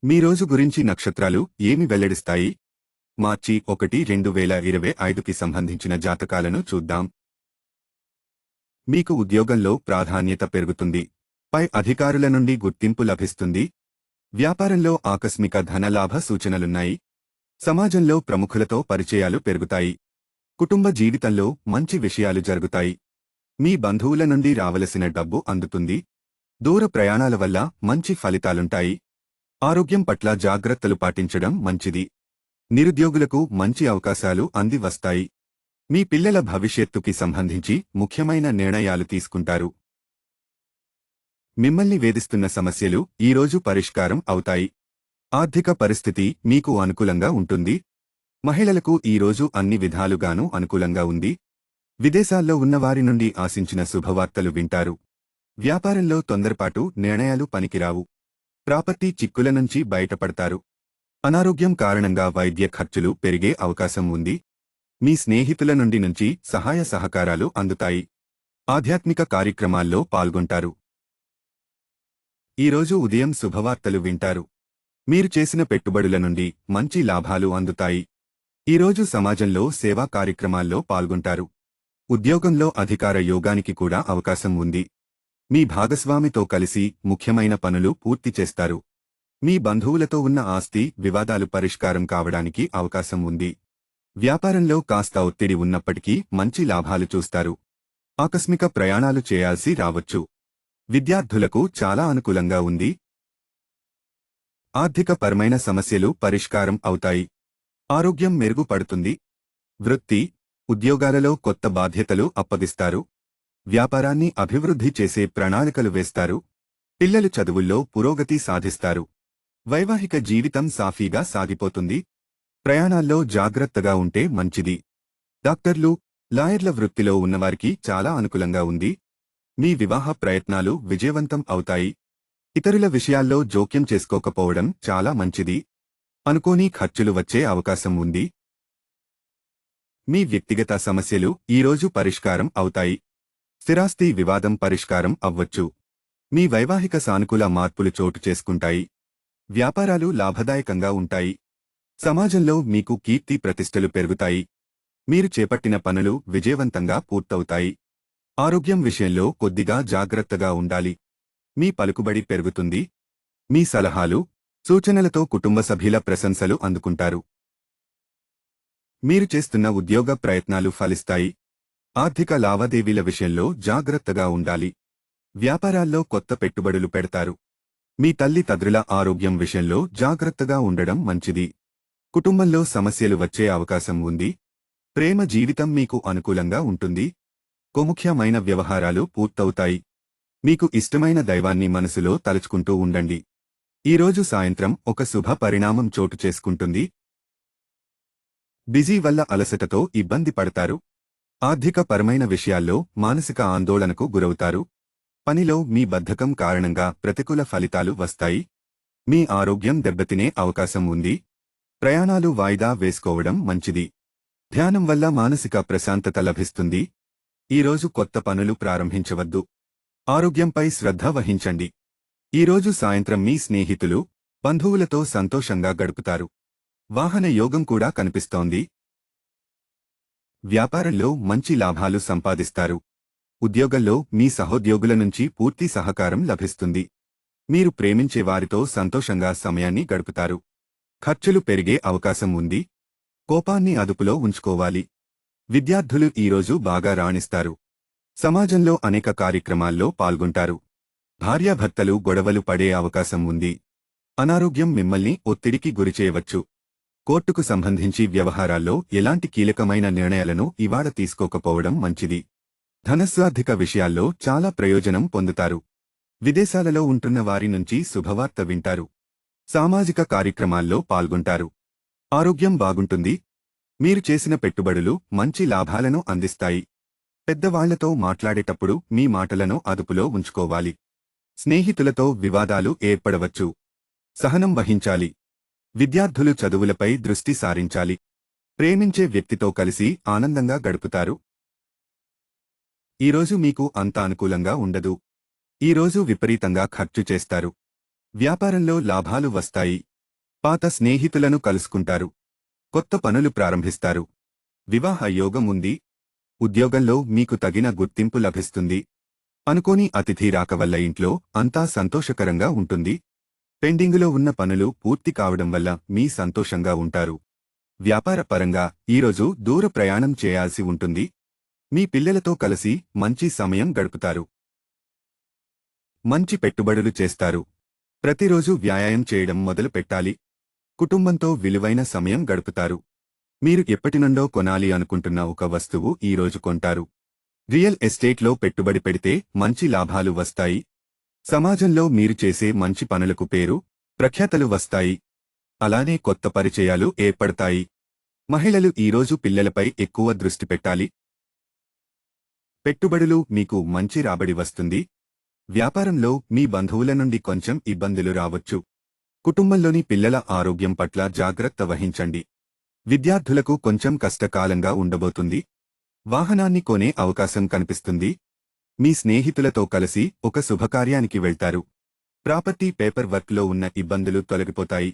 మీ రోజు గురించి నక్షత్రాలు ఏమి వెల్లడిస్తాయి? మార్చి 1, 2025కి సంబంధించిన జాతకాలను చూద్దాం. మీకు ఉద్యోగంలో ప్రాధాన్యత పెరుగుతుంది. పై అధికారుల నుండి గుర్తింపు లభిస్తుంది. వ్యాపారంలో ఆకస్మిక ధనలాభ సూచనలున్నాయి. సమాజంలో ప్రముఖులతో పరిచయాలు పెరుగుతాయి. కుటుంబ జీవితంలో మంచి విషయాలు జరుగుతాయి. మీ బంధువుల నుండి రావలసిన డబ్బు అందుతుంది. దూర ప్రయాణాల వల్ల మంచి ఫలితాలుంటాయి. ఆరోగ్యం పట్ల జాగ్రత్తలు పాటించడం మంచిది. నిరుద్యోగులకు మంచి అవకాశాలు అంది వస్తాయి. మీ పిల్లల భవిష్యత్తుకి సంబంధించి ముఖ్యమైన నిర్ణయాలు తీసుకుంటారు. మిమ్మల్ని వేధిస్తున్న సమస్యలు ఈరోజు పరిష్కారం అవుతాయి. ఆర్థిక పరిస్థితి మీకు అనుకూలంగా ఉంటుంది. మహిళలకు ఈరోజు అన్ని విధాలుగానూ అనుకూలంగా ఉంది. విదేశాల్లో ఉన్నవారి నుండి ఆశించిన శుభవార్తలు వింటారు. వ్యాపారంలో తొందరపాటు నిర్ణయాలు పనికిరావు. ప్రాపర్టీ చిక్కుల నుంచి బయటపడతారు. అనారోగ్యం కారణంగా వైద్య ఖర్చులు పెరిగే అవకాశం ఉంది. మీ స్నేహితుల నుంచి సహాయ సహకారాలు అందుతాయి. ఆధ్యాత్మిక కార్యక్రమాల్లో పాల్గొంటారు. ఈరోజు ఉదయం శుభవార్తలు వింటారు. మీరు చేసిన పెట్టుబడుల నుండి మంచి లాభాలు అందుతాయి. ఈరోజు సమాజంలో సేవా కార్యక్రమాల్లో పాల్గొంటారు. ఉద్యోగంలో అధికార యోగానికి కూడా అవకాశం ఉంది. మీ భాగస్వామితో కలిసి ముఖ్యమైన పనులు పూర్తి చేస్తారు. మీ బంధువులతో ఉన్న ఆస్తి వివాదాలు పరిష్కారం కావడానికి అవకాశం ఉంది. వ్యాపారంలో కాస్త ఒత్తిడి ఉన్నప్పటికీ మంచి లాభాలు చూస్తారు. ఆకస్మిక ప్రయాణాలు చేయాల్సి రావచ్చు. విద్యార్థులకు చాలా అనుకూలంగా ఉంది. ఆర్థికపరమైన సమస్యలు పరిష్కారం అవుతాయి. ఆరోగ్యం మెరుగుపడుతుంది. వృత్తి, ఉద్యోగాలలో కొత్త బాధ్యతలు అప్పగిస్తారు. వ్యాపారాన్ని అభివృద్ధి చేసే ప్రణాళికలు వేస్తారు. పిల్లలు చదువుల్లో పురోగతి సాధిస్తారు. వైవాహిక జీవితం సాఫీగా సాగిపోతుంది. ప్రయాణాల్లో జాగ్రత్తగా ఉంటే మంచిది. డాక్టర్లు, లాయర్ల వృత్తిలో ఉన్నవారికి చాలా అనుకూలంగా ఉంది. మీ వివాహ ప్రయత్నాలు విజయవంతం అవుతాయి. ఇతరుల విషయాల్లో జోక్యం చేసుకోకపోవడం చాలా మంచిది. అనుకోని ఖర్చులు వచ్చే అవకాశం ఉంది. మీ వ్యక్తిగత సమస్యలు ఈరోజు పరిష్కారం అవుతాయి. స్థిరాస్తి వివాదం పరిష్కారం అవ్వచ్చు. మీ వైవాహిక సానుకూల మార్పులు చోటు చేసుకుంటాయి. వ్యాపారాలు లాభదాయకంగా ఉంటాయి. సమాజంలో మీకు కీర్తి ప్రతిష్టలు పెరుగుతాయి. మీరు చేపట్టిన పనులు విజయవంతంగా పూర్తవుతాయి. ఆరోగ్యం విషయంలో కొద్దిగా జాగ్రత్తగా ఉండాలి. మీ పలుకుబడి పెరుగుతుంది. మీ సలహాలు, సూచనలతో కుటుంబ సభ్యుల ప్రశంసలు అందుకుంటారు. మీరు చేస్తున్న ఉద్యోగ ప్రయత్నాలు ఫలిస్తాయి. ఆర్థిక లావాదేవీల విషయంలో జాగ్రత్తగా ఉండాలి. వ్యాపారాల్లో కొత్త పెట్టుబడులు పెడతారు. మీ తల్లిదండ్రుల ఆరోగ్యం విషయంలో జాగ్రత్తగా ఉండడం మంచిది. కుటుంబంలో సమస్యలు వచ్చే అవకాశం ఉంది. ప్రేమ జీవితం మీకు అనుకూలంగా ఉంటుంది. ముఖ్యమైన వ్యవహారాలు పూర్తవుతాయి. మీకు ఇష్టమైన దైవాన్ని మనసులో తలుచుకుంటూ ఉండండి. ఈరోజు సాయంత్రం ఒక శుభ పరిణామం చోటు చేసుకుంటుంది. బిజీ వల్ల అలసటతో ఇబ్బంది పడతారు. ఆర్థికపరమైన విషయాల్లో మానసిక ఆందోళనకు గురవుతారు. పనిలో మీ బద్ధకం కారణంగా ప్రతికూల ఫలితాలు వస్తాయి. మీ ఆరోగ్యం దెబ్బతినే అవకాశం ఉంది. ప్రయాణాలు వాయిదా వేసుకోవడం మంచిది. ధ్యానం వల్ల మానసిక ప్రశాంతత లభిస్తుంది. ఈరోజు కొత్త పనులు ప్రారంభించవద్దు. ఆరోగ్యంపై శ్రద్ధ వహించండి. ఈరోజు సాయంత్రం మీ స్నేహితులు, బంధువులతో సంతోషంగా గడుపుతారు. వాహన యోగం కూడా కనిపిస్తోంది. వ్యాపారంలో మంచి లాభాలు సంపాదిస్తారు. ఉద్యోగంలో మీ సహోద్యోగుల నుంచి పూర్తి సహకారం లభిస్తుంది. మీరు ప్రేమించే వారితో సంతోషంగా సమయాన్ని గడుపుతారు. ఖర్చులు పెరిగే అవకాశం ఉంది. కోపాన్ని అదుపులో ఉంచుకోవాలి. విద్యార్థులు ఈరోజు బాగా రాణిస్తారు. సమాజంలో అనేక కార్యక్రమాల్లో పాల్గొంటారు. భార్యాభర్తలు గొడవలు పడే అవకాశం ఉంది. అనారోగ్యం మిమ్మల్ని ఒత్తిడికి గురిచేయవచ్చు. కోర్టుకు సంబంధించి వ్యవహారాల్లో ఎలాంటి కీలకమైన నిర్ణయాలను ఇవాళ తీసుకోకపోవడం మంచిది. ధనస్వార్థిక విషయాల్లో చాలా ప్రయోజనం పొందుతారు. విదేశాలలో ఉంటున్న వారి నుంచి శుభవార్త వింటారు. సామాజిక కార్యక్రమాల్లో పాల్గొంటారు. ఆరోగ్యం బాగుంటుంది. మీరు చేసిన పెట్టుబడులు మంచి లాభాలను అందిస్తాయి. పెద్దవాళ్లతో మాట్లాడేటప్పుడు మీ మాటలను అదుపులో ఉంచుకోవాలి. స్నేహితులతో వివాదాలు ఏర్పడవచ్చు. సహనం వహించాలి. విద్యార్థులు చదువులపై దృష్టి సారించాలి. ప్రేమించే వ్యక్తితో కలిసి ఆనందంగా గడుపుతారు. ఈరోజు మీకు అంత అనుకూలంగా ఉండదు. ఈరోజు విపరీతంగా ఖర్చు చేస్తారు. వ్యాపారంలో లాభాలు వస్తాయి. పాత స్నేహితులను కలుసుకుంటారు. కొత్త పనులు ప్రారంభిస్తారు. వివాహ యోగం ఉంది. ఉద్యోగంలో మీకు తగిన గుర్తింపు లభిస్తుంది. అనుకోని అతిథి రాక వల్ల ఇంట్లో అంతా సంతోషకరంగా ఉంటుంది. పెండింగులో ఉన్న పనులు పూర్తి కావడం వల్ల మీ సంతోషంగా ఉంటారు. వ్యాపార పరంగా ఈరోజు దూర ప్రయాణం చేయాల్సి ఉంటుంది. మీ పిల్లలతో కలిసి మంచి సమయం గడుపుతారు. మంచి పెట్టుబడులు చేస్తారు. ప్రతిరోజు వ్యాయామం చేయడం మొదలు పెట్టాలి. కుటుంబంతో విలువైన సమయం గడుపుతారు. మీరు ఎప్పటినుండో కొనాలి అనుకుంటున్న ఒక వస్తువు ఈరోజు కొంటారు. రియల్ ఎస్టేట్లో పెట్టుబడి పెడితే మంచి లాభాలు వస్తాయి. సమాజంలో మీరు చేసే మంచి పనులకు పేరు, ప్రఖ్యాతలు వస్తాయి. అలానే కొత్త పరిచయాలు ఏర్పడతాయి. మహిళలు ఈరోజు పిల్లలపై ఎక్కువ దృష్టి పెట్టాలి. పెట్టుబడులు మీకు మంచి రాబడి వస్తుంది. వ్యాపారంలో మీ బంధువుల నుండి కొంచెం ఇబ్బందులు రావచ్చు. కుటుంబంలోని పిల్లల ఆరోగ్యం పట్ల జాగ్రత్త వహించండి. విద్యార్థులకు కొంచెం కష్టకాలంగా ఉండబోతుంది. వాహనాన్ని కొనే అవకాశం కనిపిస్తుంది. మీ స్నేహితులతో కలిసి ఒక శుభకార్యానికి వెళ్తారు. ప్రాపర్టీ పేపర్ వర్క్లో ఉన్న ఇబ్బందులు తొలగిపోతాయి.